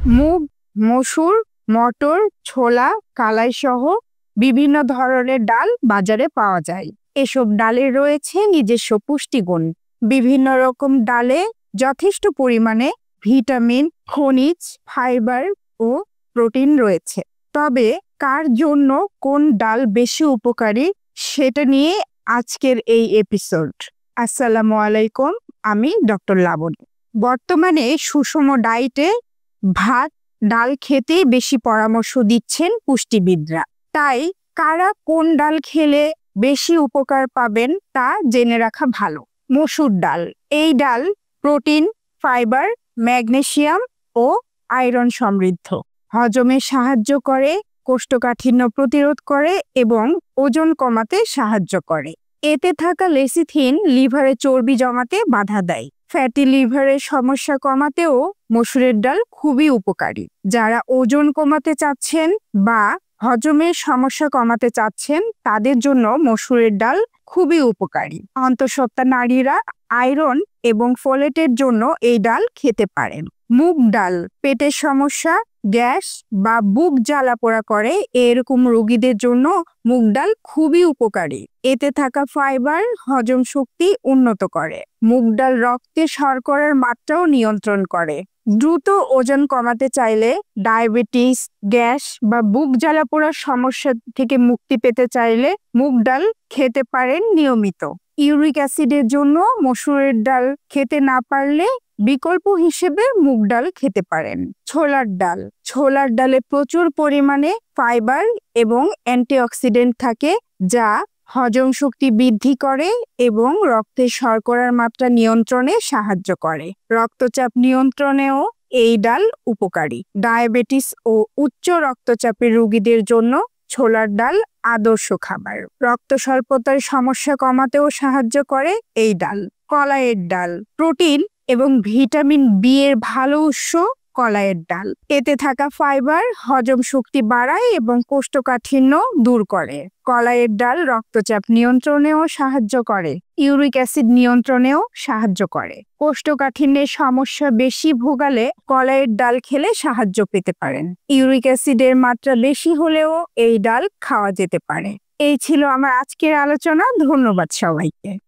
মুগ, মসুর, মটর, ছোলা, কালাই সহ বিভিন্ন ধরনের ডাল বাজারে পাওয়া যায়। এসব ডালে রয়েছে নিজস্ব পুষ্টিগুণ। বিভিন্ন রকম ডালে যথেষ্ট পরিমাণে ভিটামিন, খনিজ, ফাইবার ও প্রোটিন রয়েছে। তবে কার জন্য কোন ডাল বেশি উপকারী সেটা নিয়ে আজকের এই এপিসোড। আসসালামু আলাইকুম, আমি ডক্টর লাবণী। বর্তমানে সুষম ডায়েটে ভাত, ডাল খেতে বেশি পরামর্শ দিচ্ছেন পুষ্টিবিদরা। তাই কারা কোন ডাল খেলে বেশি উপকার পাবেন তা জেনে রাখা ভালো। মসুর ডাল, এই ডাল প্রোটিন, ফাইবার, ম্যাগনেসিয়াম ও আয়রন সমৃদ্ধ। হজমে সাহায্য করে, কোষ্ঠকাঠিন্য প্রতিরোধ করে এবং ওজন কমাতে সাহায্য করে। এতে থাকা লেসিথিন লিভারে চর্বি জমাতে বাধা দেয়। ফ্যাটি লিভারের সমস্যা কমাতেও মসুরের ডাল খুবই উপকারী। যারা ওজন কমাতে চাচ্ছেন বা হজমের সমস্যা কমাতে চাচ্ছেন তাদের জন্য মসুরের ডাল খুবই উপকারী। অন্তঃসত্ত্বা নারীরা আয়রন এবং ফোলেটের জন্য এই ডাল খেতে পারেন। মুগ ডাল পেটের সমস্যা, গ্যাস বা বুক জ্বালাপোড়া করে এরকম রোগীদের জন্য মুগ ডাল খুবই উপকারী। এতে থাকা ফাইবার হজম শক্তি উন্নত করে। মুগ ডাল রক্তে শর্করার মাত্রাও নিয়ন্ত্রণ করে। দ্রুত ওজন কমাতে চাইলে, ডায়াবেটিস, গ্যাস বা বুক জ্বালাপোড়ার সমস্যা থেকে মুক্তি পেতে চাইলে মুগ ডাল খেতে পারেন নিয়মিত। ইউরিক অ্যাসিডের জন্য মসুরের ডাল খেতে না পারলে বিকল্প হিসেবে মুগ ডাল খেতে পারেন। ছোলার ডাল, ছোলার ডালে প্রচুর পরিমাণে ফাইবার এবং অ্যান্টিঅক্সিডেন্ট থাকে যা হজম শক্তি বৃদ্ধি করে এবং রক্তে শর্করার মাত্রা নিয়ন্ত্রণে সাহায্য করে। রক্তচাপ নিয়ন্ত্রণেও এই ডাল উপকারী। ডায়াবেটিস ও উচ্চ রক্তচাপের রোগীদের জন্য ছোলার ডাল আদর্শ খাবার। রক্ত স্বল্পতার সমস্যা কমাতেও সাহায্য করে এই ডাল। কলাইয়ের ডাল, প্রোটিন এবং ভিটামিন বি এর ভালো উৎস কলাইয়ের ডাল। এতে থাকা ফাইবার হজম শক্তি বাড়ায় এবং কোষ্ঠকাঠিন্য দূর করে। কলাইয়ের ডাল রক্তচাপ নিয়ন্ত্রণেও সাহায্য করে, ইউরিক অ্যাসিড নিয়ন্ত্রণেও সাহায্য করে। কোষ্ঠকাঠিন্যের সমস্যা বেশি ভোগালে কলাইয়ের ডাল খেলে সাহায্য পেতে পারেন। ইউরিক অ্যাসিডের মাত্রা বেশি হলেও এই ডাল খাওয়া যেতে পারে। এই ছিল আমার আজকের আলোচনা। ধন্যবাদ সবাইকে।